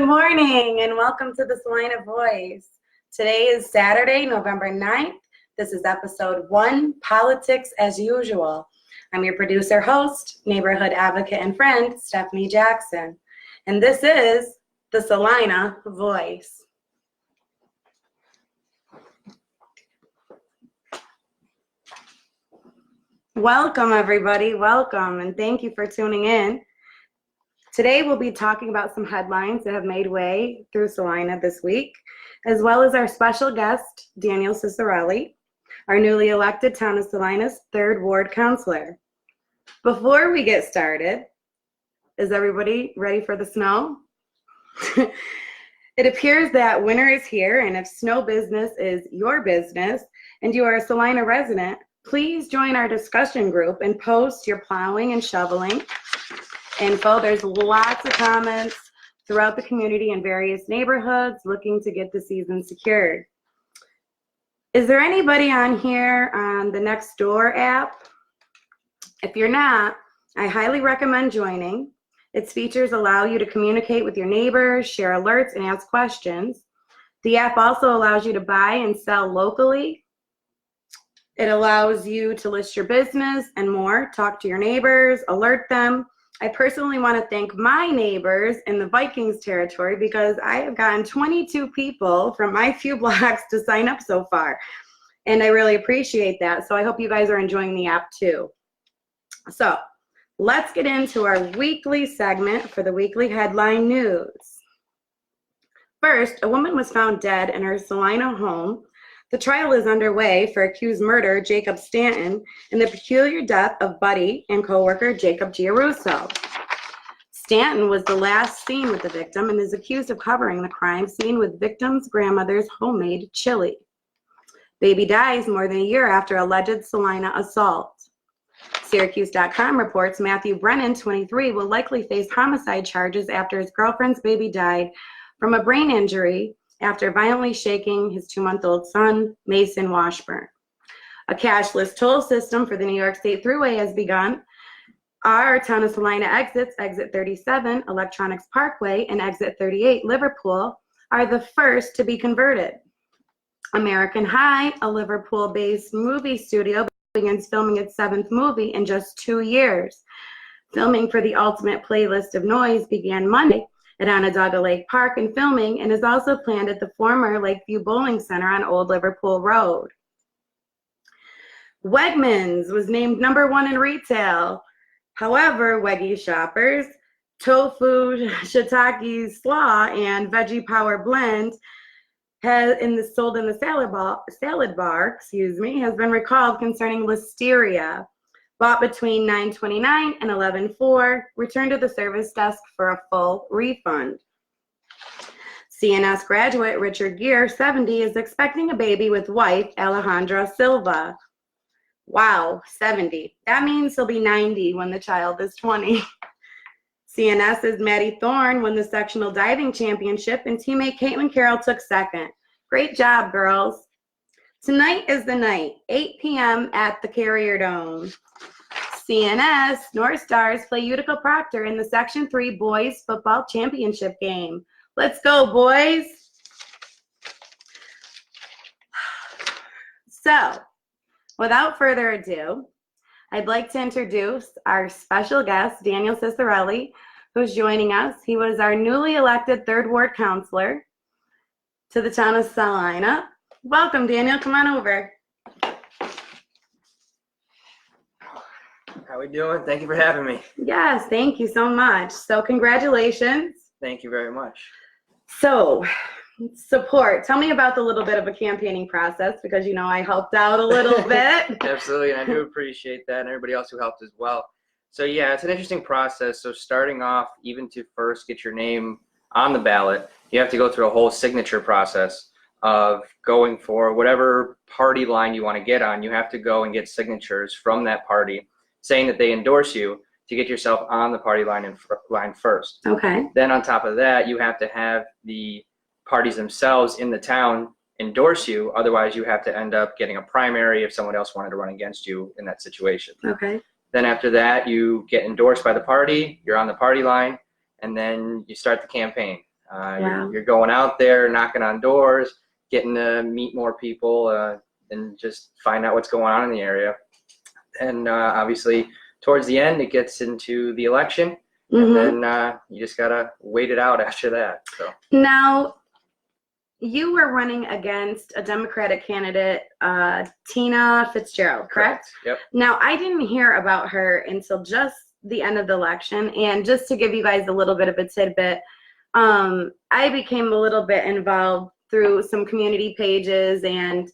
morning and welcome to the Salina Voice. Today is Saturday, November 9th. This is episode 1, Politics as Usual. I'm your producer, host, neighborhood advocate, and friend, Stephanie Jackson. And this is the Salina Voice. Welcome, everybody. Welcome, and thank you for tuning in. Today, we'll be talking about some headlines that have made way through Salina this week, as well as our special guest, Daniel Ciciarelli, our newly elected Town of Salina's 3rd Ward Councilor. Before we get started, is everybody ready for the snow? It appears that winter is here, and if snow business is your business and you are a Salina resident, please join our discussion group and post your plowing and shoveling info. There's lots of comments throughout the community in various neighborhoods looking to get the season secured. Is there anybody on here on the Nextdoor app? If you're not, I highly recommend joining. Its features allow you to communicate with your neighbors, share alerts, and ask questions. The app also allows you to buy and sell locally. It allows you to list your business and more, talk to your neighbors, alert them. I personally want to thank my neighbors in the Vikings territory because I have gotten 22 people from my few blocks to sign up so far. And I really appreciate that. So I hope you guys are enjoying the app too. So let's get into our weekly segment for the weekly headline news. First, a woman was found dead in her Salina home. The trial is underway for accused murderer Jacob Stanton and the peculiar death of buddy and co-worker Jacob Giarrusso. Stanton was the last seen with the victim and is accused of covering the crime scene with victim's grandmother's homemade chili. Baby dies more than a year after alleged Salina assault. Syracuse.com reports Matthew Brennan, 23, will likely face homicide charges after his girlfriend's baby died from a brain injury after violently shaking his 2-month-old son, Mason Washburn. A cashless toll system for the New York State Thruway has begun. Our Town of Salina exits, exit 37, Electronics Parkway, and exit 38, Liverpool, are the first to be converted. American High, a Liverpool-based movie studio, begins filming its 7th movie in just 2 years. Filming for the Ultimate Playlist of Noise began Monday at Onondaga Lake Park, and filming and is also planned at the former Lakeview Bowling Center on Old Liverpool Road. Wegmans was named #1 in retail. However, Weggie shoppers, tofu, shiitake slaw, and veggie power blend sold in the salad bar, has been recalled concerning listeria. Bought between 9/29 and 11/4, returned to the service desk for a full refund. CNS graduate Richard Gere, 70, is expecting a baby with wife Alejandra Silva. Wow, 70. That means he'll be 90 when the child is 20. CNS's Maddie Thorne won the sectional diving championship, and teammate Caitlin Carroll took 2nd. Great job, girls. Tonight is the night, 8 p.m. at the Carrier Dome. CNS North Stars play Utica Proctor in the Section 3 Boys Football Championship game. Let's go, boys. So, without further ado, I'd like to introduce our special guest, Daniel Ciciarelli, who's joining us. He was our newly elected 3rd Ward Councilor to the Town of Salina. Welcome, Daniel. Come on over. How we doing? Thank you for having me. Yes, thank you so much. So congratulations. Thank you very much. So support. Tell me about the little bit of a campaigning process because, you know, I helped out a little bit. Absolutely, and I do appreciate that and everybody else who helped as well. So yeah, it's an interesting process. So starting off, even to first get your name on the ballot, you have to go through a whole signature process of going for whatever party line you want to get on. You have to go and get signatures from that party saying that they endorse you to get yourself on the party line first. Okay. Then on top of that, you have to have the parties themselves in the town endorse you. Otherwise, you have to end up getting a primary if someone else wanted to run against you in that situation. Okay. Then after that, you get endorsed by the party, you're on the party line, and then you start the campaign. You're going out there, knocking on doors, getting to meet more people, and just find out what's going on in the area. And obviously, towards the end, it gets into the election, and then you just gotta wait it out after that. So now, you were running against a Democratic candidate, Tina Fitzgerald, correct? Yep. Now, I didn't hear about her until just the end of the election, and just to give you guys a little bit of a tidbit, I became a little bit involved through some community pages and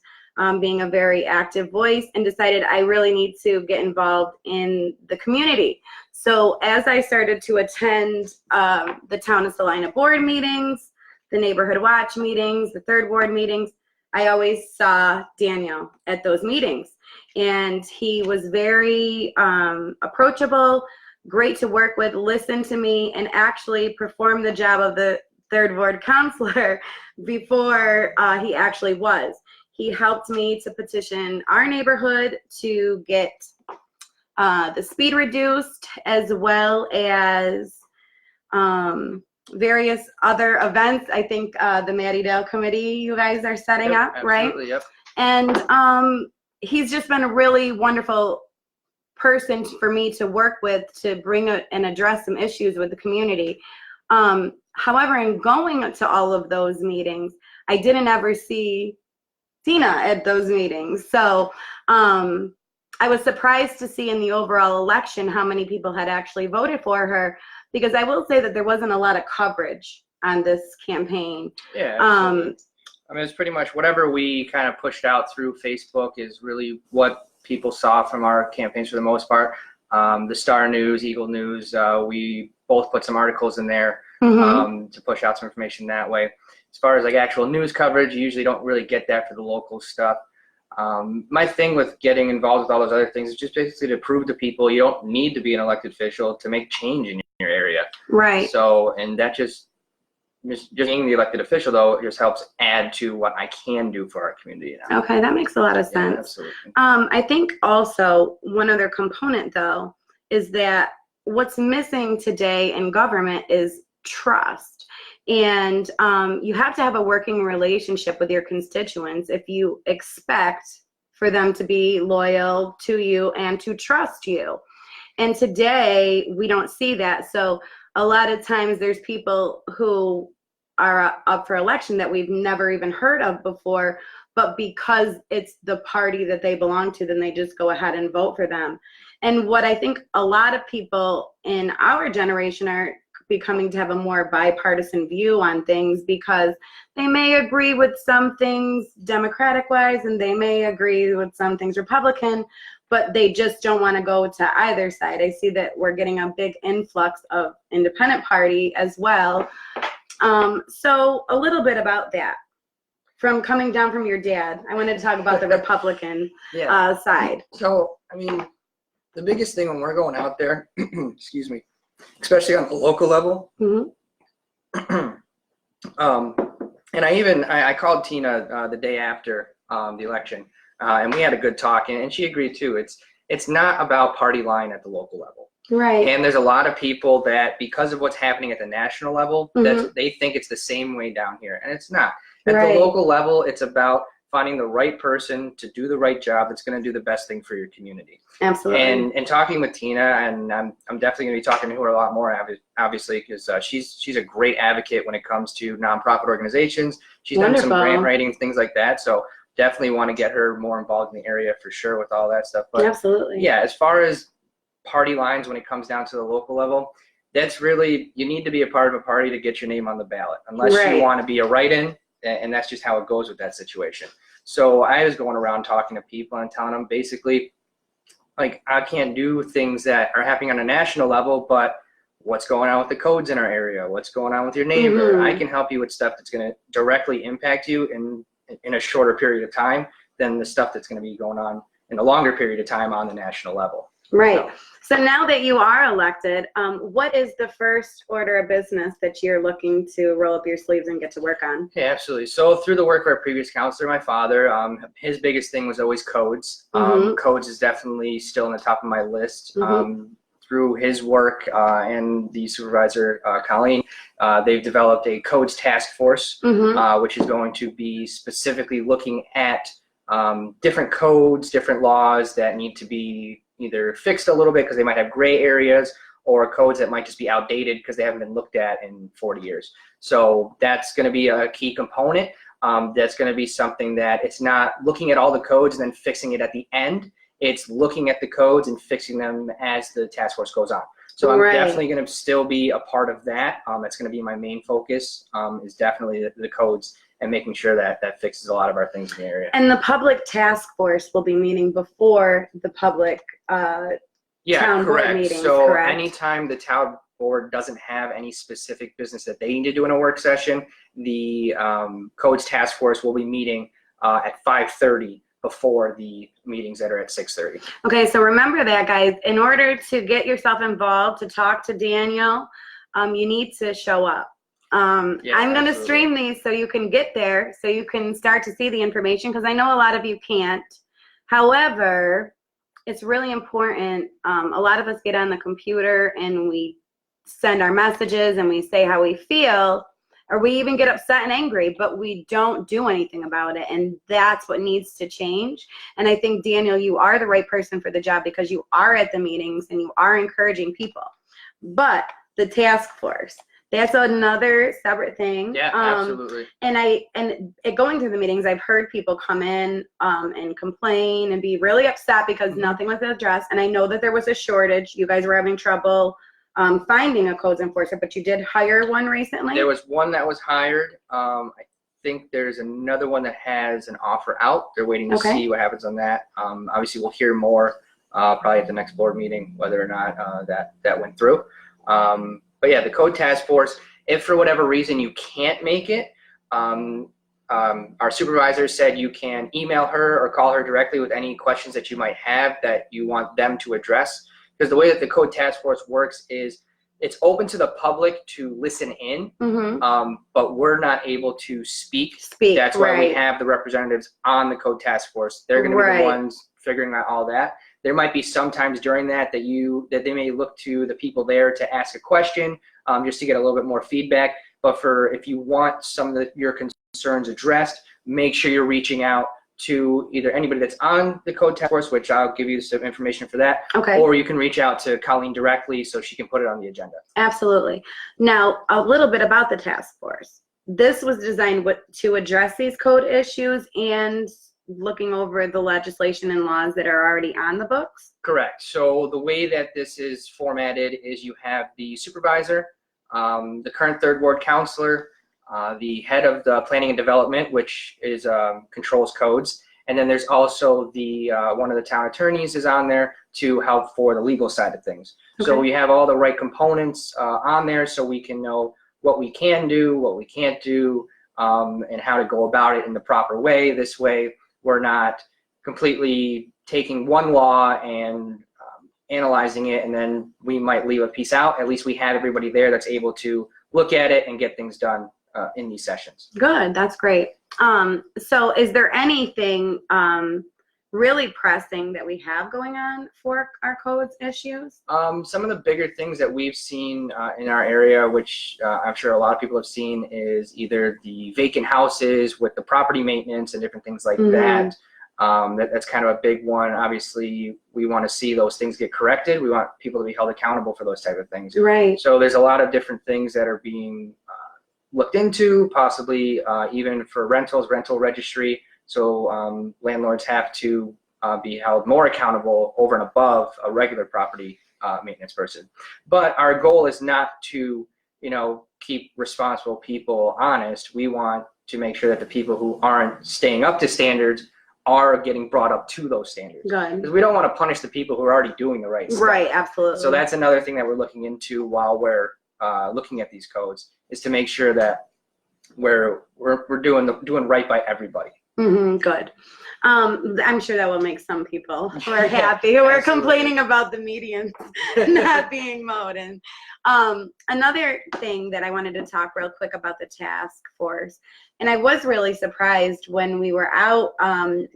being a very active voice, and decided I really need to get involved in the community. So as I started to attend the Town of Salina board meetings, the neighborhood watch meetings, the third ward meetings, I always saw Daniel at those meetings. And he was very approachable, great to work with, listened to me, and actually performed the job of the third ward counselor before he actually was. He helped me to petition our neighborhood to get the speed reduced, as well as various other events. I think the Maddie Dale Committee you guys are setting up, right? Yep. And he's just been a really wonderful person for me to work with, to bring and address some issues with the community. However, in going to all of those meetings, I didn't ever see Tina at those meetings. So I was surprised to see in the overall election how many people had actually voted for her, because I will say that there wasn't a lot of coverage on this campaign. Yeah, absolutely. I mean, it's pretty much whatever we kind of pushed out through Facebook is really what people saw from our campaigns for the most part. The Star News, Eagle News, we both put some articles in there to push out some information that way. As far as like actual news coverage, you usually don't really get that for the local stuff. My thing with getting involved with all those other things is just basically to prove to people you don't need to be an elected official to make change in your area. Right. So, and that just being the elected official, though, just helps add to what I can do for our community now. Okay, that makes a lot of sense. Yeah, absolutely. I think also one other component, though, is that what's missing today in government is trust. And you have to have a working relationship with your constituents if you expect for them to be loyal to you and to trust you. And today, we don't see that. So a lot of times there's people who are up for election that we've never even heard of before, but because it's the party that they belong to, then they just go ahead and vote for them. And what I think a lot of people in our generation are becoming to have a more bipartisan view on things, because they may agree with some things Democratic wise and they may agree with some things Republican, but they just don't want to go to either side. I see that we're getting a big influx of independent party as well. So a little bit about that. From coming down from your dad, I wanted to talk about the Republican side. So, I mean, the biggest thing when we're going out there, excuse me, especially on the local level, and I called Tina the day after the election, and we had a good talk, and she agreed too. It's not about party line at the local level. Right. And there's a lot of people that, because of what's happening at the national level, that they think it's the same way down here, and it's not. At the local level, it's about finding the right person to do the right job that's going to do the best thing for your community. Absolutely. And talking with Tina, and I'm definitely going to be talking to her a lot more, obviously, because she's a great advocate when it comes to nonprofit organizations. She's done some grant writing, things like that. So definitely want to get her more involved in the area for sure with all that stuff. But absolutely. Yeah, as far as party lines when it comes down to the local level, that's really, you need to be a part of a party to get your name on the ballot, unless you want to be a write-in, and that's just how it goes with that situation. So I was going around talking to people and telling them basically, like, I can't do things that are happening on a national level, but what's going on with the codes in our area? What's going on with your neighbor? I can help you with stuff that's going to directly impact you in a shorter period of time than the stuff that's going to be going on in a longer period of time on the national level. Right. So now that you are elected, what is the first order of business that you're looking to roll up your sleeves and get to work on? Yeah, absolutely. So through the work of our previous counselor, my father, his biggest thing was always codes. Codes is definitely still on the top of my list. through his work and the supervisor, Colleen, they've developed a codes task force, which is going to be specifically looking at different codes, different laws that need to be either fixed a little bit because they might have gray areas, or codes that might just be outdated because they haven't been looked at in 40 years. So that's going to be a key component. That's going to be something that it's not looking at all the codes and then fixing it at the end. It's looking at the codes and fixing them as the task force goes on. So I'm definitely going to still be a part of that. That's going to be my main focus, is definitely the codes and making sure that that fixes a lot of our things in the area. And the public task force will be meeting before the public town board meetings, So correct? anytime the town board doesn't have any specific business that they need to do in a work session, the codes task force will be meeting at 5:30 before the meetings that are at 6:30. Okay, so remember that, guys. In order to get yourself involved, to talk to Daniel, you need to show up. I'm going to stream these so you can get there, so you can start to see the information, because I know a lot of you can't. However, it's really important. A lot of us get on the computer and we send our messages and we say how we feel, or we even get upset and angry, but we don't do anything about it. And that's what needs to change. And I think, Daniel, you are the right person for the job, because you are at the meetings and you are encouraging people. But the task force, that's another separate thing. Yeah, absolutely. And going through the meetings, I've heard people come in and complain and be really upset because nothing was addressed. And I know that there was a shortage. You guys were having trouble finding a codes enforcer, but you did hire one recently? There was one that was hired. I think there's another one that has an offer out. They're waiting to see what happens on that. Obviously, we'll hear more probably at the next board meeting whether or not that went through. But yeah, the code task force, if for whatever reason you can't make it, our supervisor said you can email her or call her directly with any questions that you might have that you want them to address. Because the way that the code task force works is it's open to the public to listen in, but we're not able to speak. That's why we have the representatives on the code task force. They're going to be the ones figuring out all that. There might be sometimes during that they may look to the people there to ask a question, just to get a little bit more feedback. But if you want some of your concerns addressed, make sure you're reaching out to either anybody that's on the code task force, which I'll give you some information for that, or you can reach out to Colleen directly so she can put it on the agenda. Absolutely. Now, a little bit about the task force. This was designed to address these code issues and looking over the legislation and laws that are already on the books? Correct. So the way that this is formatted is you have the supervisor, the current third ward counselor, the head of the planning and development, which is controls codes, and then there's also the one of the town attorneys is on there to help for the legal side of things. So we have all the right components on there, so we can know what we can do, what we can't do, and how to go about it in the proper way. This way, we're not completely taking one law and analyzing it, and then we might leave a piece out. At least we have everybody there that's able to look at it and get things done in these sessions. Good, that's great. So is there anything really pressing that we have going on for our codes issues? Some of the bigger things that we've seen in our area, which I'm sure a lot of people have seen, is either the vacant houses with the property maintenance and different things like that. That's kind of a big one. Obviously, we want to see those things get corrected. We want people to be held accountable for those type of things. Right. So there's a lot of different things that are being looked into, possibly even for rentals, rental registry. So landlords have to be held more accountable over and above a regular property maintenance person. But our goal is not to, keep responsible people honest. We want to make sure that the people who aren't staying up to standards are getting brought up to those standards. Good. Because we don't want to punish the people who are already doing the right stuff. Right, absolutely. So that's another thing that we're looking into while we're looking at these codes, is to make sure that we're doing right by everybody. Good. I'm sure that will make some people who are happy, who are complaining about the medians not being mowed. And another thing that I wanted to talk real quick about the task force, and I was really surprised when we were out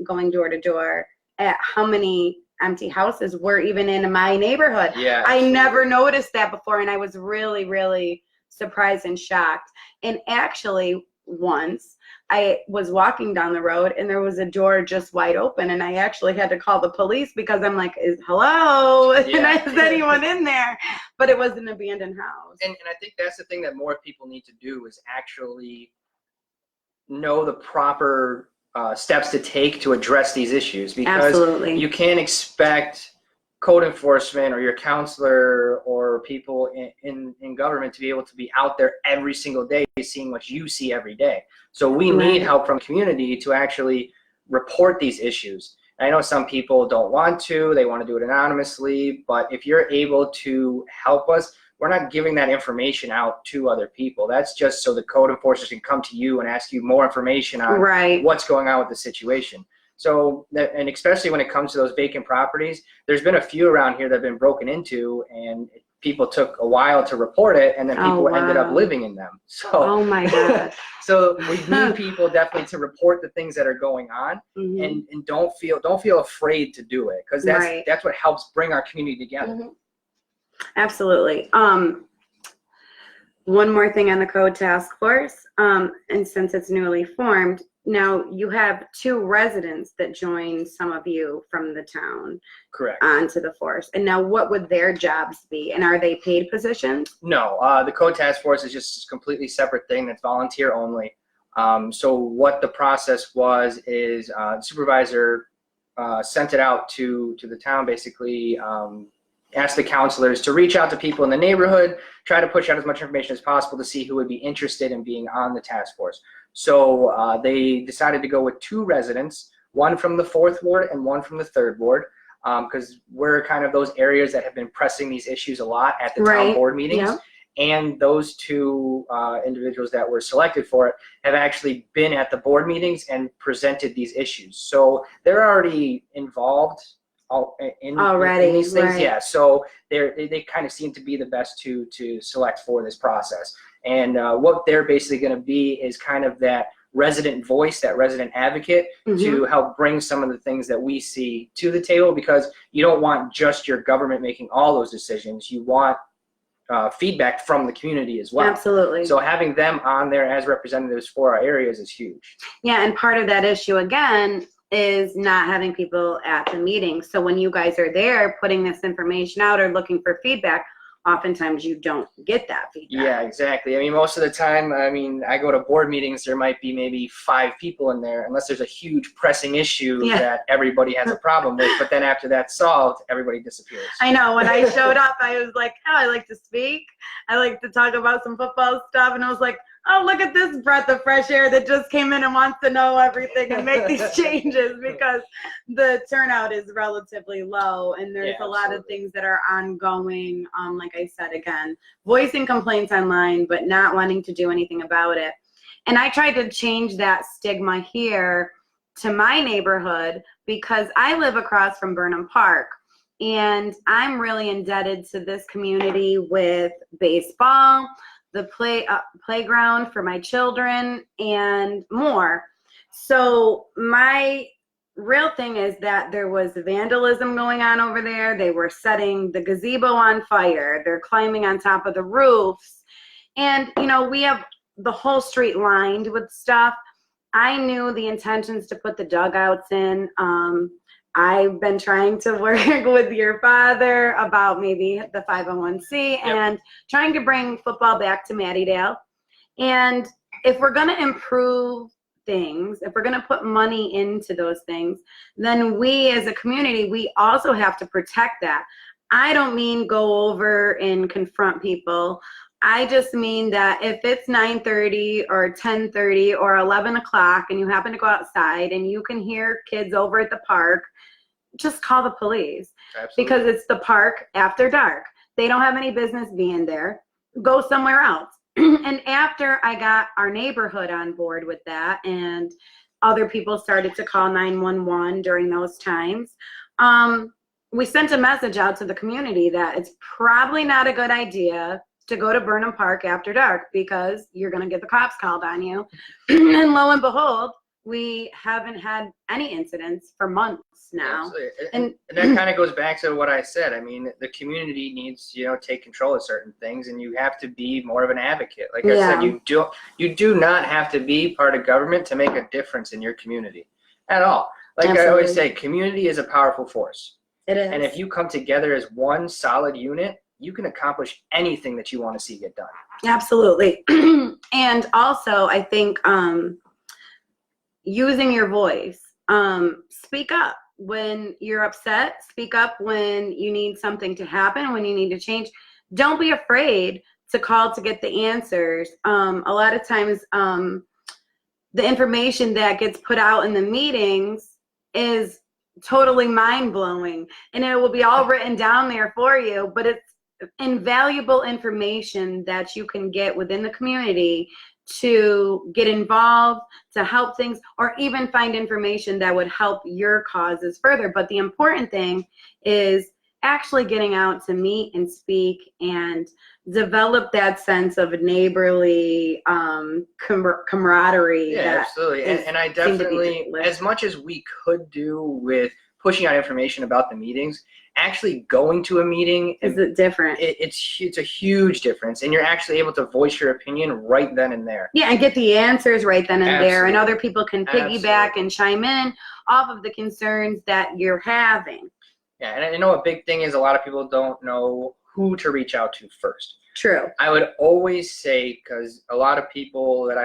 going door to door at how many empty houses were even in my neighborhood. Yeah, I absolutely. never noticed that before, and I was really, really surprised and shocked. And actually, once I was walking down the road and there was a door just wide open, and I actually had to call the police because I'm like, hello? Yeah. And is anyone in there? But it was an abandoned house. And I think that's the thing that more people need to do is actually know the proper steps to take to address these issues, because Absolutely. you can't expect code enforcement or your counselor or people in government to be able to be out there every single day seeing what you see every day. So we need Right. help from community to actually report these issues. I know some people don't want to, they want to do it anonymously, but if you're able to help us, we're not giving that information out to other people. That's just so the code enforcers can come to you and ask you more information on Right. what's going on with the situation. So, and especially when it comes to those vacant properties, there's been a few around here that have been broken into, and people took a while to report it, and then Oh, people ended up wow. living in them. So, Oh my God. so we need people definitely to report the things that are going on, Mhm. and don't feel afraid to do it, because Right. that's what helps bring our community together. Mhm. Absolutely. One more thing on the code task force, and since it's newly formed, now you have 2 residents that join some of you from the town Correct. onto the force. And now what would their jobs be? And are they paid positions? No, the code task force is just a completely separate thing that's volunteer only. So what the process was is the supervisor sent it out to the town, basically asked the counselors to reach out to people in the neighborhood, try to push out as much information as possible to see who would be interested in being on the task force. So they decided to go with 2 residents, one from the 4th ward and one from the 3rd ward, because we're kind of those areas that have been pressing these issues a lot at the town Right. board meetings. Yep. And those 2 individuals that were selected for it have actually been at the board meetings and presented these issues. So they're already involved in these things. Right. Yeah, so they kind of seem to be the best to select for this process. And what they're basically going to be is kind of that resident voice, that resident advocate, Mhm. to help bring some of the things that we see to the table, because you don't want just your government making all those decisions. You want feedback from the community as well. Absolutely. So having them on there as representatives for our areas is huge. Yeah, and part of that issue again is not having people at the meeting. So when you guys are there putting this information out or looking for feedback, oftentimes you don't get that feedback. Yeah, exactly. I mean, most of the time, I go to board meetings, there might be maybe 5 people in there, unless there's a huge pressing issue Yeah. that everybody has a problem with. But then after that's solved, everybody disappears. I know, when I showed up, I was like, oh, I like to speak. I like to talk about some football stuff. And I was like, oh, look at this breath of fresh air that just came in and wants to know everything and make these changes, because the turnout is relatively low, and there's Yeah, a lot of absolutely. things that are ongoing. Like I said, again, voicing complaints online, but not wanting to do anything about it. And I tried to change that stigma here to my neighborhood, because I live across from Burnham Park. And I'm really indebted to this community with baseball, the playground for my children, and more. So my real thing is that there was vandalism going on over there. They were setting the gazebo on fire. They're climbing on top of the roofs. And, you know, we have the whole street lined with stuff. I knew the intentions to put the dugouts in. I've been trying to work with your father about maybe the 501c and trying to bring football back to Mattydale. And if we're going to improve things, if we're going to put money into those things, then we as a community, we also have to protect that. I don't mean go over and confront people. I just mean that if it's 9:30 or 10:30 or 11 o'clock and you happen to go outside and you can hear kids over at the park, just call the police. Absolutely. Because it's the park after dark. They don't have any business being there. Go somewhere else. And after I got our neighborhood on board with that, and other people started to call 911 during those times, we sent a message out to the community that it's probably not a good idea to go to Burnham Park after dark, because you're going to get the cops called on you. And lo and behold, we haven't had any incidents for months now. Absolutely. And- And that kind of goes back to what I said. I mean, the community needs, take control of certain things, and you have to be more of an advocate. Like I said, you do not have to be part of government to make a difference in your community at all. Like I always say, community is a powerful force. It is. And if you come together as one solid unit, you can accomplish anything that you want to see get done. Absolutely. And also, I think using your voice, speak up when you're upset, speak up when you need something to happen, when you need to change. Don't be afraid to call to get the answers. A lot of times, the information that gets put out in the meetings is totally mind-blowing, and it will be all written down there for you, but it's invaluable information that you can get within the community to get involved, to help things, or even find information that would help your causes further. But the important thing is actually getting out to meet and speak and develop that sense of neighborly camaraderie. Yeah, absolutely. And I definitely, as much as we could do with pushing out information about the meetings, actually going to a meeting is it different? It's a huge difference, and you're actually able to voice your opinion right then and there. Yeah, and get the answers right then and there, and other people can piggyback Absolutely. and chime in off of the concerns that you're having. Yeah, and I know a big thing is a lot of people don't know who to reach out to first. True. I would always say, because a lot of people that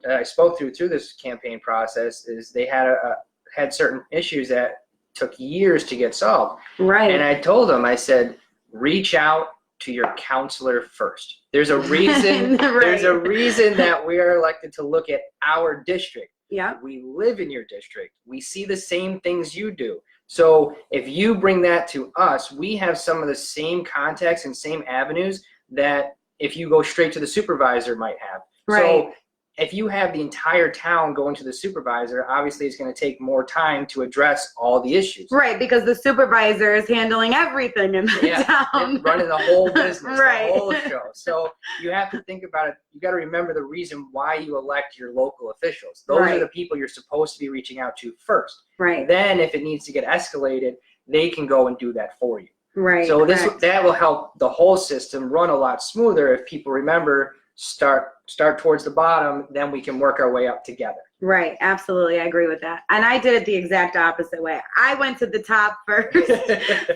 I spoke through this campaign process, is they had certain issues that took years to get solved. Right. And I told them, I said, reach out to your counselor first. There's a reason. Right. There's a reason that we are elected to look at our district. Yeah. We live in your district. We see the same things you do. So if you bring that to us, we have some of the same contacts and same avenues that if you go straight to the supervisor might have. Right. So if you have the entire town going to the supervisor, obviously it's going to take more time to address all the issues. Right, because the supervisor is handling everything in the town. Running the whole business, Right. the whole show. So you have to think about it. You got to remember the reason why you elect your local officials. Those Right. are the people you're supposed to be reaching out to first. Right. Then if it needs to get escalated, they can go and do that for you. Right. So correct. that will help the whole system run a lot smoother if people remember start towards the bottom, then we can work our way up together. Right, absolutely, I agree with that. And I did it the exact opposite way. I went to the top first,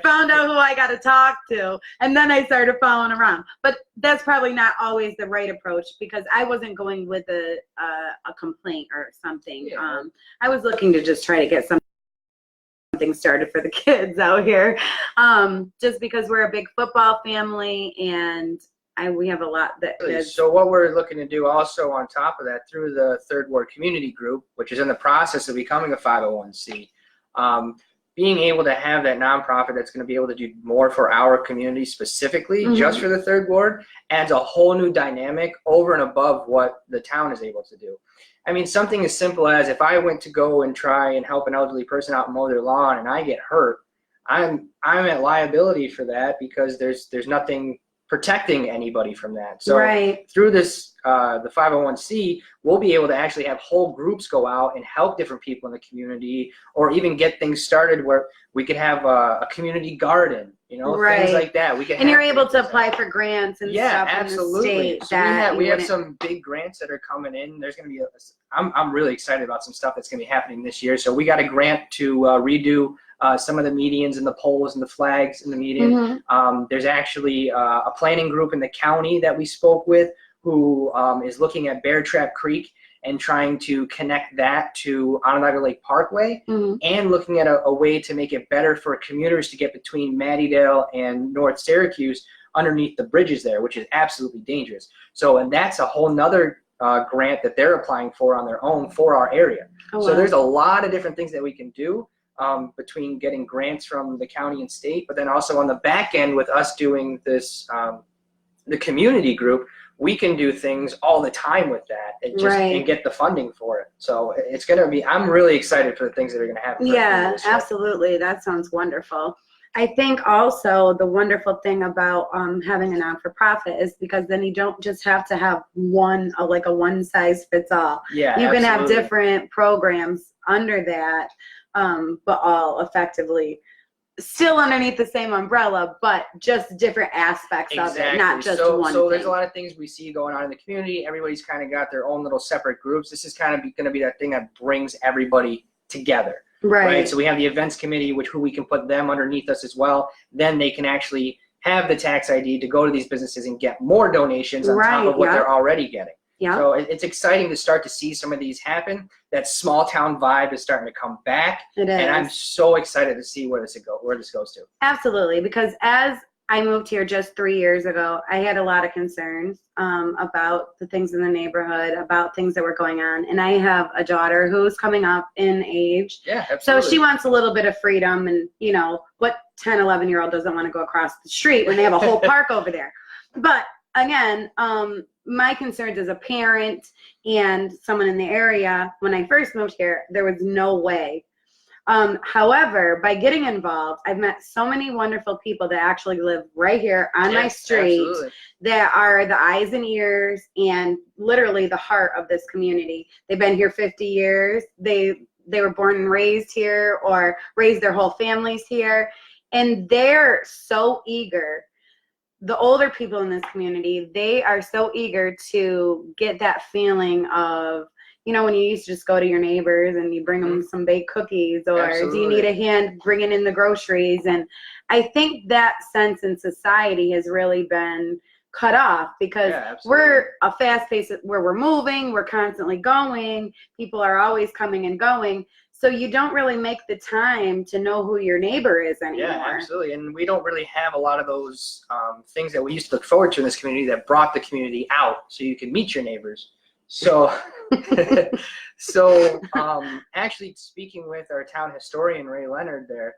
found out who I got to talk to, and then I started following around. But that's probably not always the right approach, because I wasn't going with a complaint or something. Yeah. I was looking to just try to get something started for the kids out here, just because we're a big football family, and we have a lot that kids. So what we're looking to do also on top of that, through the Third Ward Community Group, which is in the process of becoming a 501c, being able to have that nonprofit that's going to be able to do more for our community specifically, just for the Third Ward, adds a whole new dynamic over and above what the town is able to do. I mean, something as simple as if I went to go and try and help an elderly person out and mow their lawn and I get hurt, I'm at liability for that, because there's nothing protecting anybody from that. So Right. through this, the 501c, we'll be able to actually have whole groups go out and help different people in the community, or even get things started where we could have a community garden, Right. things like that. We can. And you're able to things apply like for grants and yeah, stuff absolutely. in the state. So that we you have wouldn't- some big grants that are coming in. There's going to be I'm really excited about some stuff that's going to be happening this year. So we got a grant to redo some of the medians and the poles and the flags in the median. There's actually a planning group in the county that we spoke with who is looking at Bear Trap Creek and trying to connect that to Onondaga Lake Parkway, and looking at a way to make it better for commuters to get between Mattydale and North Syracuse underneath the bridges there, which is absolutely dangerous. So, and that's a whole nother grant that they're applying for on their own for our area. Oh, So wow. there's a lot of different things that we can do. Between getting grants from the county and state, but then also on the back end with us doing this, the community group, we can do things all the time with that and get the funding for it. So it's going to be, I'm really excited for the things that are going to happen. Yeah, absolutely. That sounds wonderful. I think also the wonderful thing about having a non-for-profit is because then you don't just have to have one, like a one-size-fits-all. Yeah, You can have absolutely. different programs under that, but all effectively still underneath the same umbrella, but just different aspects of it, not just one So thing. there's a lot of things we see going on in the community. Everybody's kind of got their own little separate groups. This is kind of going to be that thing that brings everybody together. Right. So we have the events committee, who we can put them underneath us as well. Then they can actually have the tax ID to go to these businesses and get more donations on top of what they're already getting. Yeah. So it's exciting to start to see some of these happen. That small town vibe is starting to come back. It is. And I'm so excited to see where this goes to. Absolutely, because as I moved here just 3 years ago, I had a lot of concerns about the things in the neighborhood, about things that were going on. And I have a daughter who's coming up in age. Yeah, absolutely. So she wants a little bit of freedom. And, you know, what 10, 11-year-old doesn't want to go across the street when they have a whole park over there? But again, my concerns as a parent and someone in the area, when I first moved here, there was no way. However, by getting involved, I've met so many wonderful people that actually live right here on my street. Absolutely. That are the eyes and ears and literally the heart of this community. They've been here 50 years. They were born and raised here or raised their whole families here. And they're so eager. The older people in this community, they are so eager to get that feeling of, you know, when you used to just go to your neighbors and you bring them some baked cookies, or do you need a hand bringing in the groceries? And I think that sense in society has really been cut off because we're a fast pace where we're moving, we're constantly going, people are always coming and going. So you don't really make the time to know who your neighbor is anymore. Yeah, absolutely. And we don't really have a lot of those things that we used to look forward to in this community that brought the community out so you can meet your neighbors. So, actually speaking with our town historian, Ray Leonard there,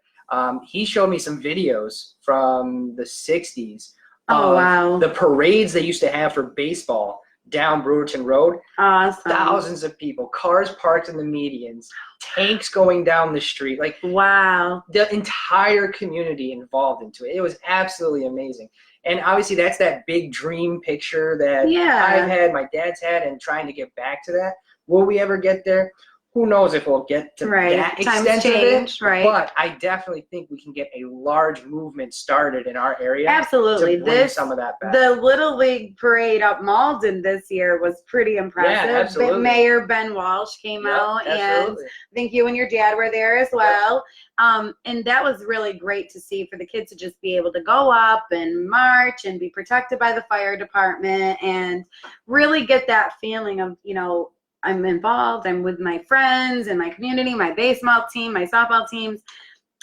he showed me some videos from the 60s. Oh, wow. The parades they used to have for baseball down Brewerton Road. Awesome. Thousands of people, cars parked in the medians, tanks going down the street. Like, wow. The entire community involved into it. It was absolutely amazing. And obviously that's that big dream picture that I've had, my dad's had, and trying to get back to that. Will we ever get there? Who knows if we'll get to that extent of it. Right. But I definitely think we can get a large movement started in our area. Absolutely. To bring some of that back. The Little League parade up Malden this year was pretty impressive. Yeah, absolutely. Mayor Ben Walsh came out, and I think you and your dad were there as well. And that was really great to see, for the kids to just be able to go up and march and be protected by the fire department and really get that feeling of, you know, I'm involved, I'm with my friends and my community, my baseball team, my softball teams.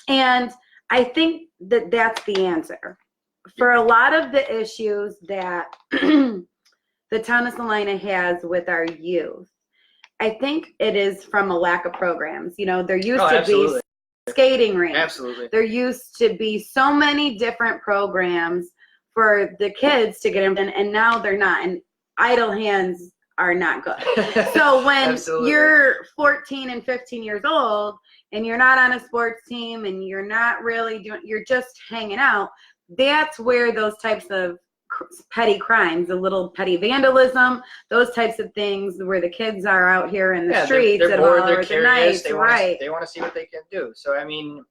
And I think that that's the answer. For a lot of the issues that the town of Salina has with our youth, I think it is from a lack of programs. You know, there used to be skating rinks. Absolutely. There used to be so many different programs for the kids to get in, and now they're not. And idle hands are not good. So when you're 14 and 15 years old and you're not on a sports team and you're not really doing, you're just hanging out, that's where those types of petty crimes, a little petty vandalism, those types of things where the kids are out here in the streets they're at bored, all they're hours of the curious, night. they want to see what they can do. So, I mean,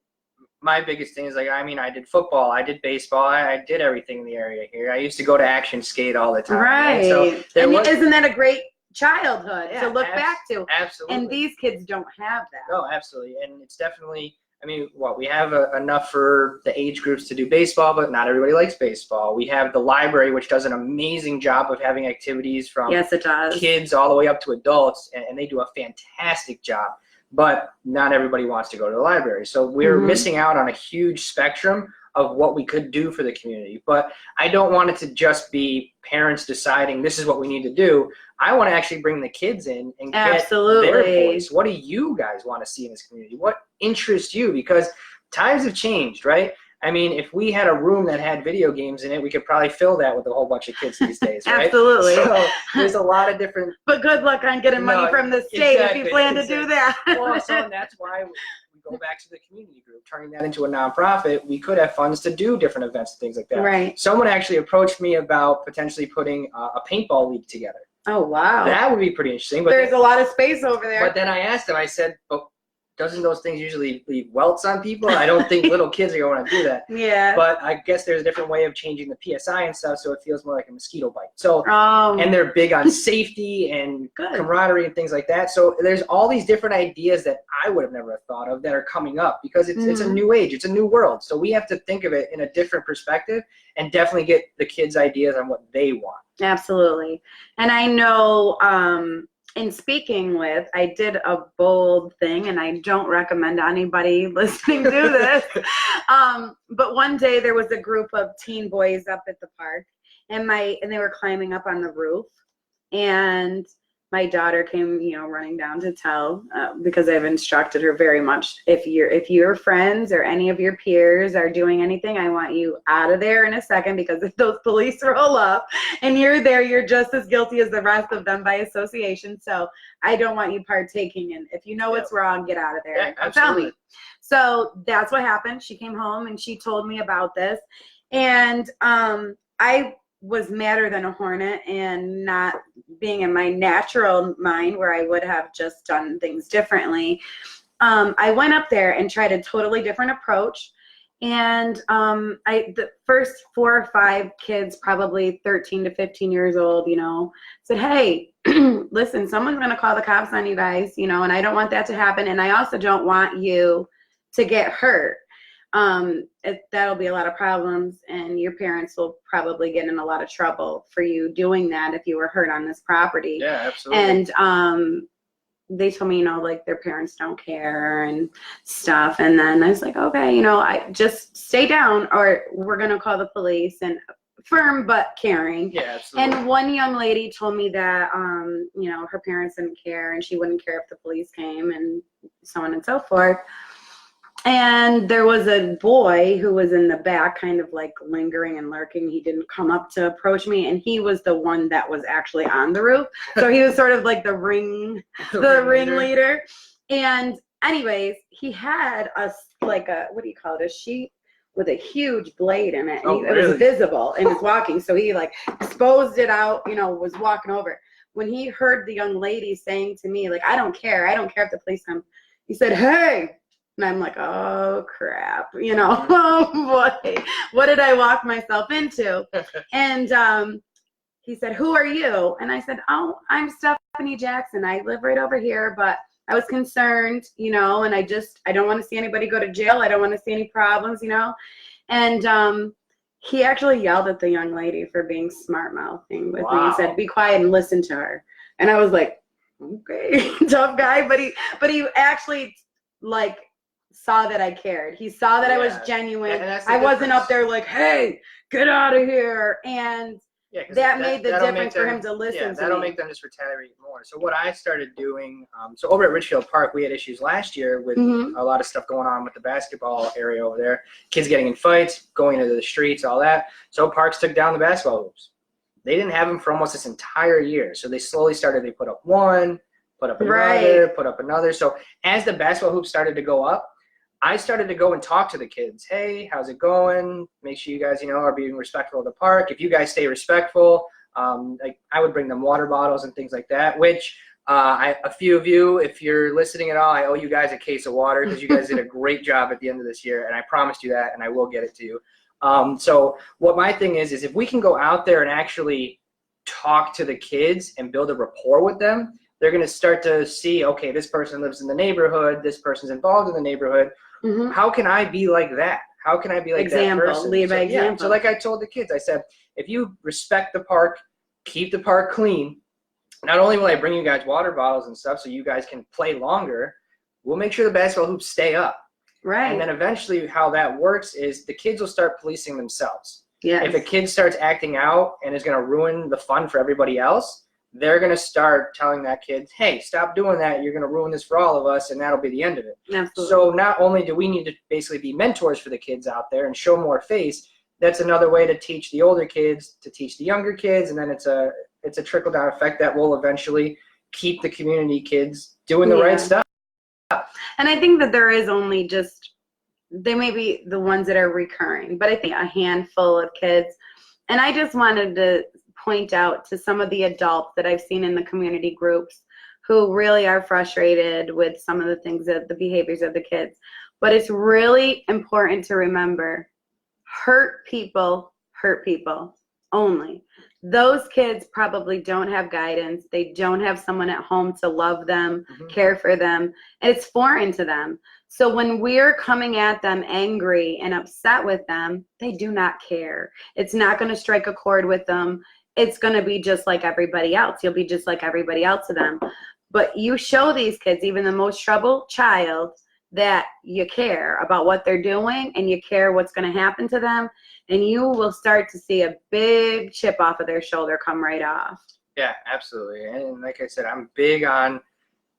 my biggest thing is, like, I mean, I did football, I did baseball, I did everything in the area here. I used to go to action skate all the time. Right. So isn't that a great childhood to look back to? Absolutely. And these kids don't have that. No, absolutely. And it's definitely, I mean, we have enough for the age groups to do baseball, but not everybody likes baseball. We have the library, which does an amazing job of having activities from kids all the way up to adults, and they do a fantastic job. But not everybody wants to go to the library. So we're missing out on a huge spectrum of what we could do for the community. But I don't want it to just be parents deciding this is what we need to do. I want to actually bring the kids in and get their voice. What do you guys want to see in this community? What interests you? Because times have changed, right? I mean, if we had a room that had video games in it, we could probably fill that with a whole bunch of kids these days, right? Absolutely. So there's a lot of different... But good luck on getting money from the state if you plan to do that. Well, so that's why we go back to the community group, turning that into a nonprofit, we could have funds to do different events and things like that. Right. Someone actually approached me about potentially putting a paintball league together. Oh, wow. That would be pretty interesting. But there's a lot of space over there. But then I asked him, I said, oh, doesn't those things usually leave welts on people? I don't think little kids are going to do that. Yeah. But I guess there's a different way of changing the PSI and stuff, so it feels more like a mosquito bite. So, and they're big on safety and camaraderie and things like that. So there's all these different ideas that I would have never thought of that are coming up because it's a new age, it's a new world. So we have to think of it in a different perspective and definitely get the kids' ideas on what they want. Absolutely. And I know, in speaking with, I did a bold thing, and I don't recommend anybody listening do this. But one day there was a group of teen boys up at the park, and they were climbing up on the roof, and my daughter came, running down to tell, because I've instructed her very much, if your friends or any of your peers are doing anything, I want you out of there in a second, because if those police roll up and you're there, you're just as guilty as the rest of them by association. So I don't want you partaking in. If you know what's wrong, get out of there. Yeah, and tell me. So that's what happened. She came home and she told me about this, and I was madder than a hornet, and not being in my natural mind where I would have just done things differently. I went up there and tried a totally different approach. And the first 4 or 5 kids, probably 13 to 15 years old, said, hey, listen, someone's going to call the cops on you guys, and I don't want that to happen. And I also don't want you to get hurt. That'll be a lot of problems, and your parents will probably get in a lot of trouble for you doing that if you were hurt on this property. Yeah, absolutely. And they told me, like, their parents don't care and stuff. And then I was like, okay, I just stay down, or we're gonna call the police. And firm but caring. Yeah, absolutely. And one young lady told me that her parents didn't care, and she wouldn't care if the police came, and so on and so forth. And there was a boy who was in the back, kind of like lingering and lurking. He didn't come up to approach me, and he was the one that was actually on the roof. So he was sort of like the ringleader. And anyways, he had what do you call it? A sheet with a huge blade in it. And it was visible in his walking. So he exposed it out, was walking over. When he heard the young lady saying to me, I don't care if the police come, he said, hey. And I'm like, oh, crap, oh, boy, what did I walk myself into? And he said, who are you? And I said, oh, I'm Stephanie Jackson. I live right over here, but I was concerned, and I don't want to see anybody go to jail. I don't want to see any problems, And he actually yelled at the young lady for being smart-mouthing with me. He said, be quiet and listen to her. And I was like, okay, tough guy. But he actually, saw that I cared. He saw that I was genuine. I wasn't up there hey, get out of here. And that made the difference for him to listen to me. That'll make them just retaliate more. So what I started doing, so over at Richfield Park, we had issues last year with a lot of stuff going on with the basketball area over there. Kids getting in fights, going into the streets, all that. So Parks took down the basketball hoops. They didn't have them for almost this entire year. So they slowly started, they put up one, put up another, put up another. So as the basketball hoops started to go up, I started to go and talk to the kids. Hey, how's it going? Make sure you guys, are being respectful of the park. If you guys stay respectful, I would bring them water bottles and things like that, which a few of you, if you're listening at all, I owe you guys a case of water because you guys did a great job at the end of this year, and I promised you that, and I will get it to you. So what my thing is if we can go out there and actually talk to the kids and build a rapport with them, they're going to start to see, okay, this person lives in the neighborhood, this person's involved in the neighborhood. How can I be like that? How can I be like that person? Lead by example. So like I told the kids, I said, if you respect the park, keep the park clean, not only will I bring you guys water bottles and stuff so you guys can play longer, we'll make sure the basketball hoops stay up. Right. And then eventually how that works is the kids will start policing themselves. Yes. If a kid starts acting out and is going to ruin the fun for everybody else, they're going to start telling that kid, hey, stop doing that. You're going to ruin this for all of us, and that'll be the end of it. Absolutely. So not only do we need to basically be mentors for the kids out there and show more face, that's another way to teach the older kids to teach the younger kids, and then it's a trickle-down effect that will eventually keep the community kids doing the right stuff. And I think that there is only just, they may be the ones that are recurring, but I think a handful of kids. And I just wanted to point out to some of the adults that I've seen in the community groups who really are frustrated with some of the things, that the behaviors of the kids. But it's really important to remember, hurt people only. Those kids probably don't have guidance. They don't have someone at home to love them, care for them, and it's foreign to them. So when we're coming at them angry and upset with them, they do not care. It's not going to strike a chord with them. It's going to be just like everybody else. You'll be just like everybody else to them. But you show these kids, even the most troubled child, that you care about what they're doing and you care what's going to happen to them, and you will start to see a big chip off of their shoulder come right off. Yeah, absolutely. And like I said, I'm big on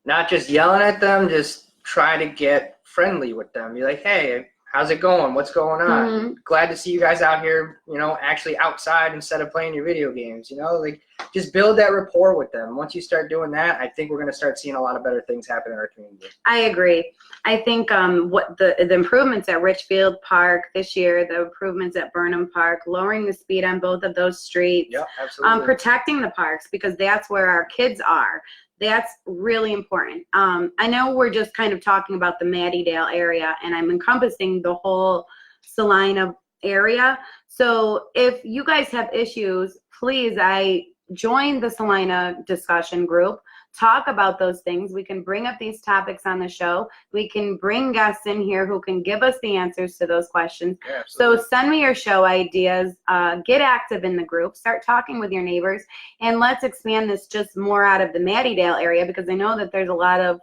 not just yelling at them, just try to get friendly with them. Be like, hey, how's it going? What's going on? Glad to see you guys out here, actually outside instead of playing your video games, like just build that rapport with them. Once you start doing that, I think we're going to start seeing a lot of better things happen in our community. I agree. I think what the improvements at Richfield Park this year, the improvements at Burnham Park, lowering the speed on both of those streets, yep, absolutely. Protecting the parks, because that's where our kids are. That's really important. I know we're just kind of talking about the Mattydale area, and I'm encompassing the whole Salina area. So if you guys have issues, please, I join the Salina discussion group. Talk about those things. We can bring up these topics on the show. We can bring guests in here who can give us the answers to those questions. Yeah, so send me your show ideas. Get active in the group. Start talking with your neighbors. And let's expand this just more out of the Mattydale area, because I know that there's a lot of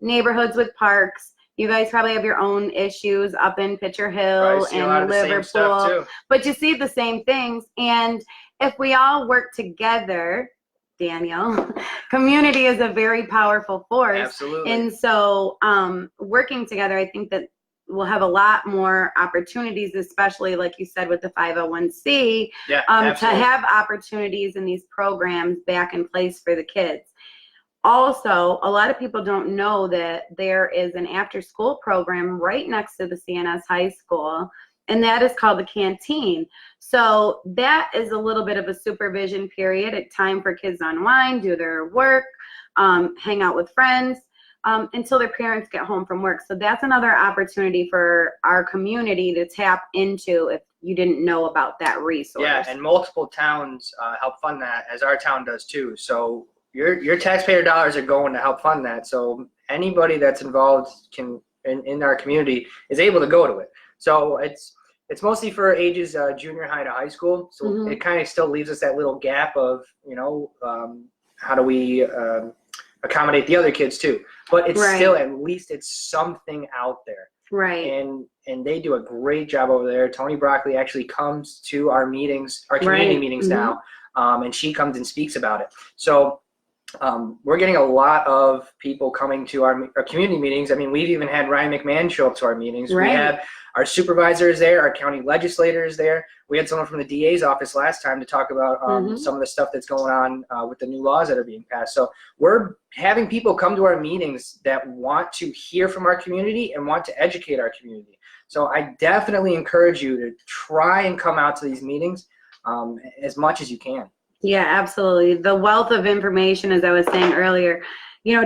neighborhoods with parks. You guys probably have your own issues up in Pitcher Hill and Liverpool. But you see the same things. And if we all work together, Daniel, community is a very powerful force. Absolutely. And so working together, I think that we'll have a lot more opportunities, especially like you said with the 501c, to have opportunities in these programs back in place for the kids. Also, a lot of people don't know that there is an after-school program right next to the CNS High School, and that is called the Canteen. So that is a little bit of a supervision period, a time for kids to unwind, do their work, hang out with friends, until their parents get home from work. So that's another opportunity for our community to tap into if you didn't know about that resource. Yeah, and multiple towns help fund that, as our town does too. So your taxpayer dollars are going to help fund that. So anybody that's involved in our community is able to go to it. So it's mostly for ages junior high to high school. So it kind of still leaves us that little gap of, how do we accommodate the other kids too? But it's still, at least it's something out there. Right. And they do a great job over there. Tony Broccoli actually comes to our meetings, our community meetings now, and she comes and speaks about it. So we're getting a lot of people coming to our community meetings. I mean, we've even had Ryan McMahon show up to our meetings. We have our supervisors there, our county legislators there. We had someone from the DA's office last time to talk about some of the stuff that's going on with the new laws that are being passed. So we're having people come to our meetings that want to hear from our community and want to educate our community. So I definitely encourage you to try and come out to these meetings as much as you can. Yeah, absolutely. The wealth of information, as I was saying earlier,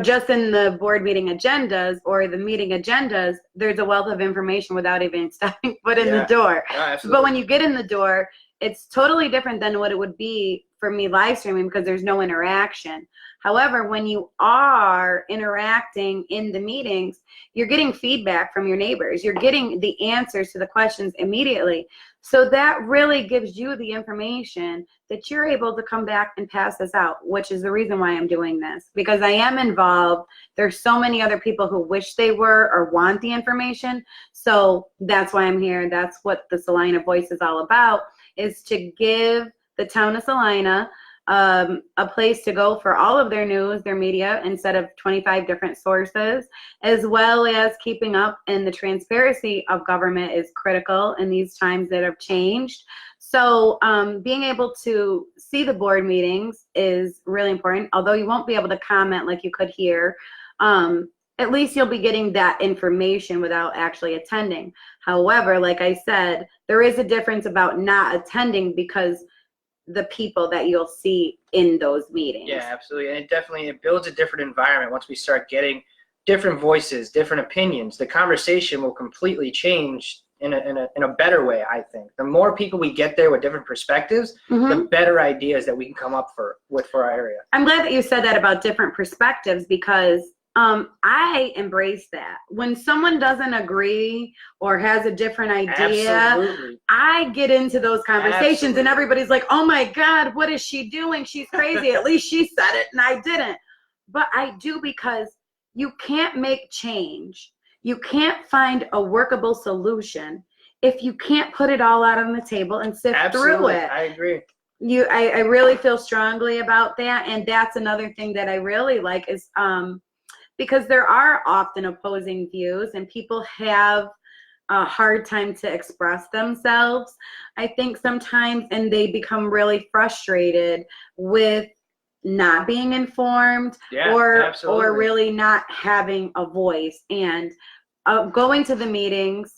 just in the board meeting agendas or the meeting agendas, there's a wealth of information without even stepping foot in the door. But when you get in the door, it's totally different than what it would be for me live streaming, because there's no interaction. However, when you are interacting in the meetings, you're getting feedback from your neighbors. You're getting the answers to the questions immediately. So that really gives you the information that you're able to come back and pass this out, which is the reason why I'm doing this, because I am involved. There's so many other people who wish they were or want the information. So that's why I'm here. That's what the Salina Voice is all about, is to give the town of Salina a place to go for all of their news, their media, instead of 25 different sources, as well as keeping up. And the transparency of government is critical in these times that have changed. So being able to see the board meetings is really important, although you won't be able to comment like you could here. at least you'll be getting that information without actually attending. However, like I said, there is a difference about not attending because the people that you'll see in those meetings. Yeah, absolutely. And it builds a different environment. Once we start getting different voices, different opinions, the conversation will completely change in a better way, I think. The more people we get there with different perspectives, the better ideas that we can come up with for our area. I'm glad that you said that about different perspectives, because I embrace that. When someone doesn't agree or has a different idea, Absolutely. I get into those conversations and everybody's like, oh my God, what is she doing? She's crazy. At least she said it and I didn't. But I do, because you can't make change. You can't find a workable solution if you can't put it all out on the table and sift through it. I agree. I really feel strongly about that. And that's another thing that I really like is, because there are often opposing views and people have a hard time to express themselves, I think sometimes, and they become really frustrated with not being informed, or really not having a voice. And going to the meetings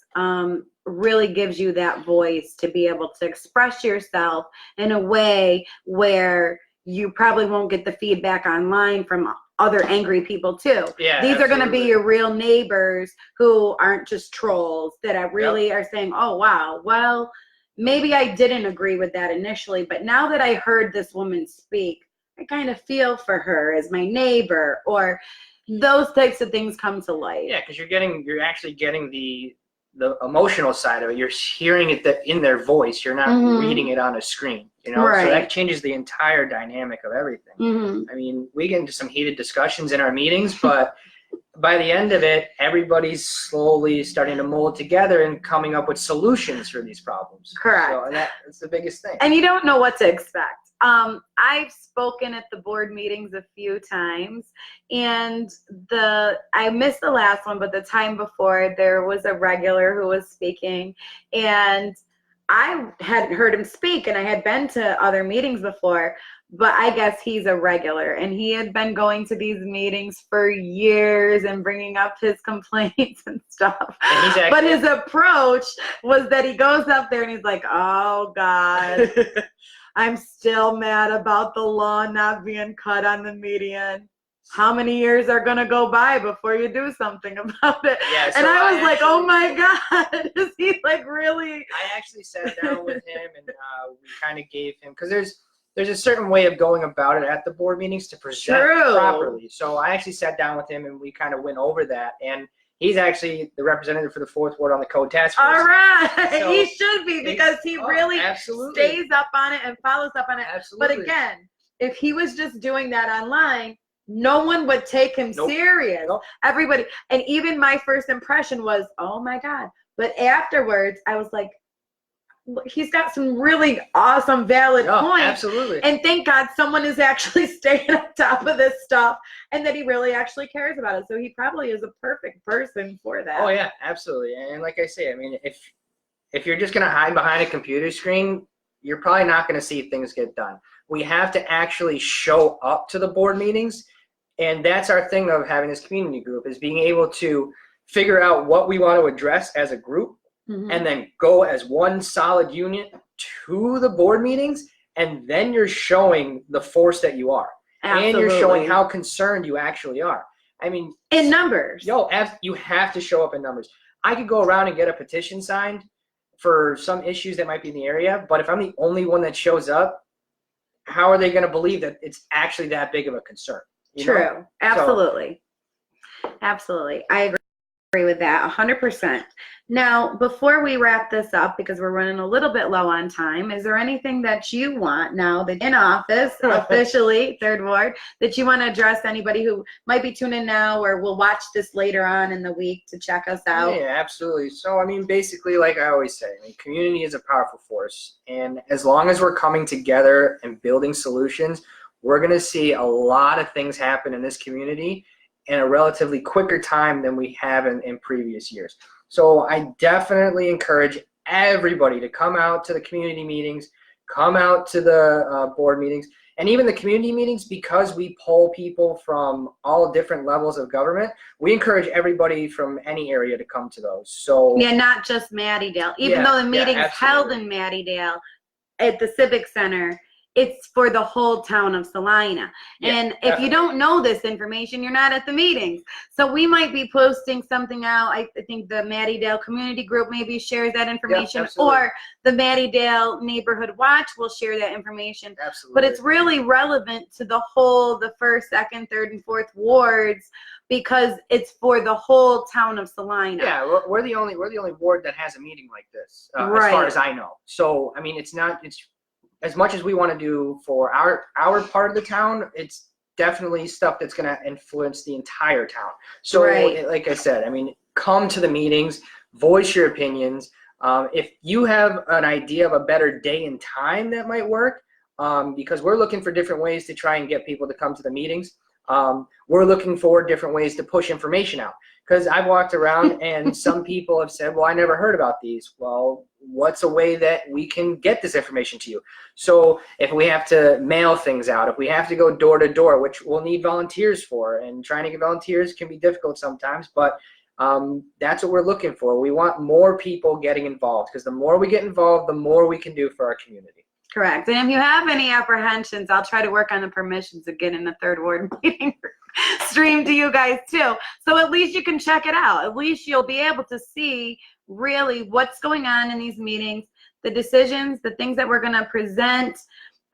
really gives you that voice to be able to express yourself in a way where you probably won't get the feedback online from other angry people too. Yeah, these are going to be your real neighbors who aren't just trolls, that are really are saying, oh wow, well, maybe I didn't agree with that initially, but now that I heard this woman speak, I kind of feel for her as my neighbor, or those types of things come to light. Yeah, because you're actually getting the emotional side of it. You're hearing it in their voice. You're not reading it on a screen, you know? Right. So that changes the entire dynamic of everything. I mean, we get into some heated discussions in our meetings, but by the end of it, everybody's slowly starting to mold together and coming up with solutions for these problems. Correct. So, and that's the biggest thing. And you don't know what to expect. I've spoken at the board meetings a few times, and I missed the last one, but the time before, there was a regular who was speaking, and I hadn't heard him speak, and I had been to other meetings before, but I guess he's a regular, and he had been going to these meetings for years and bringing up his complaints and stuff. And but his approach was that he goes up there and he's like, oh God, I'm still mad about the lawn not being cut on the median. How many years are going to go by before you do something about it? Yeah, so and I was like, oh my God, is he like really? I actually sat down with him and we kind of gave him, because there's a certain way of going about it at the board meetings to present properly. So I actually sat down with him and we kind of went over that. And he's actually the representative for the 4th Ward on the Code Task Force. All right. So he should be, because he really stays up on it and follows up on it. Absolutely. But again, if he was just doing that online, no one would take him serious. Everybody. And even my first impression was, oh my God. But afterwards, I was like, he's got some really awesome, valid points. Absolutely. And thank God someone is actually staying on top of this stuff, and that he really actually cares about it. So he probably is a perfect person for that. Oh yeah, absolutely. And like I say, I mean, if you're just going to hide behind a computer screen, you're probably not going to see things get done. We have to actually show up to the board meetings, and that's our thing of having this community group, is being able to figure out what we want to address as a group, and then go as one solid unit to the board meetings, and then you're showing the force that you are. Absolutely. And you're showing how concerned you actually are. I mean, in numbers. You have to show up in numbers. I could go around and get a petition signed for some issues that might be in the area, but if I'm the only one that shows up, how are they going to believe that it's actually that big of a concern? True. Absolutely. Absolutely. I agree with that 100%. Now, before we wrap this up, because we're running a little bit low on time, is there anything that you want now that in office, officially, 3rd Ward, that you want to address to anybody who might be tuning in now or will watch this later on in the week to check us out? Yeah, absolutely. So, I mean, basically, like I always say, I mean, community is a powerful force. And as long as we're coming together and building solutions, we're going to see a lot of things happen in this community in a relatively quicker time than we have in previous years. So I definitely encourage everybody to come out to the community meetings, come out to the board meetings and even the community meetings, because we poll people from all different levels of government. We encourage everybody from any area to come to those. So yeah, not just Mattydale. Even though the meeting's held in Mattydale at the Civic Center, it's for the whole town of Salina. And if you don't know this information, you're not at the meetings. So we might be posting something out. I think the Mattydale Community Group maybe shares that information, or the Mattydale Neighborhood Watch will share that information. Absolutely. But it's really relevant to the whole, the 1st, 2nd, 3rd, and 4th wards, because it's for the whole town of Salina. Yeah, we're the only ward that has a meeting like this, as far as I know. So I mean, it's as much as we want to do for our part of the town, it's definitely stuff that's going to influence the entire town. So like I said, I mean, come to the meetings, voice your opinions. If you have an idea of a better day and time that might work, because we're looking for different ways to try and get people to come to the meetings. We're looking for different ways to push information out, because I've walked around and some people have said, well, I never heard about these. Well, what's a way that we can get this information to you? So if we have to mail things out, if we have to go door to door, which we'll need volunteers for, and trying to get volunteers can be difficult sometimes, but that's what we're looking for. We want more people getting involved, because the more we get involved, the more we can do for our community. Correct. And if you have any apprehensions, I'll try to work on the permissions again in the 3rd ward meeting stream to you guys too. So at least you can check it out. At least you'll be able to see really what's going on in these meetings, the decisions, the things that we're going to present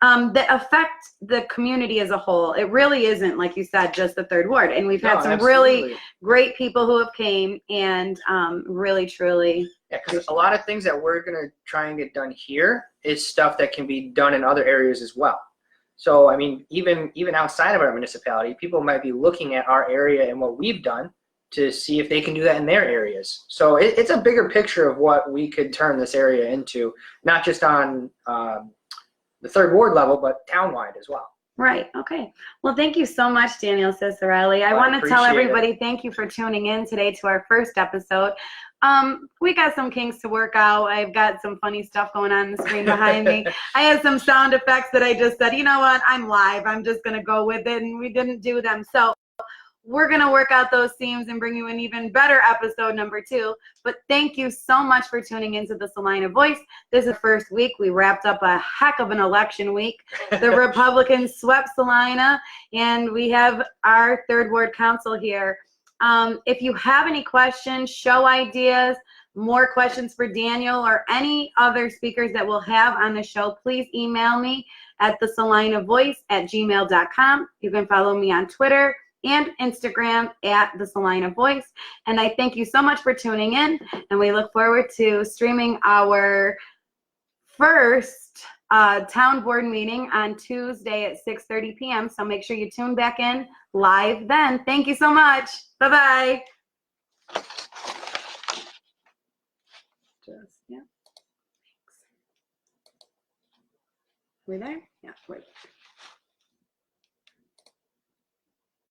that affect the community as a whole. It really isn't, like you said, just the 3rd ward. And we've had some really great people who have came and really, truly. Yeah, because a lot of things that we're going to try and get done here is stuff that can be done in other areas as well. So, I mean, even outside of our municipality, people might be looking at our area and what we've done to see if they can do that in their areas. So it's a bigger picture of what we could turn this area into, not just on the 3rd ward level, but townwide as well. Right. Okay. Well, thank you so much, Daniel Ciciarelli. I want to tell everybody thank you for tuning in today to our first episode. We got some kinks to work out. I've got some funny stuff going on the screen behind me. I had some sound effects that I just said, you know what, I'm live. I'm just going to go with it, and we didn't do them. So we're going to work out those themes and bring you an even better episode number 2. But thank you so much for tuning into the Salina Voice. This is the first week. We wrapped up a heck of an election week. The Republicans swept Salina, and we have our 3rd ward council here. If you have any questions, show ideas, more questions for Daniel or any other speakers that we'll have on the show, please email me at thesalinavoice@gmail.com. You can follow me on Twitter and Instagram at The Salina Voice. And I thank you so much for tuning in, and we look forward to streaming our first town board meeting on Tuesday at 6:30 p.m. So make sure you tune back in live then. Thank you so much. Bye-bye. Yeah. Thanks. We there? Yeah, wait.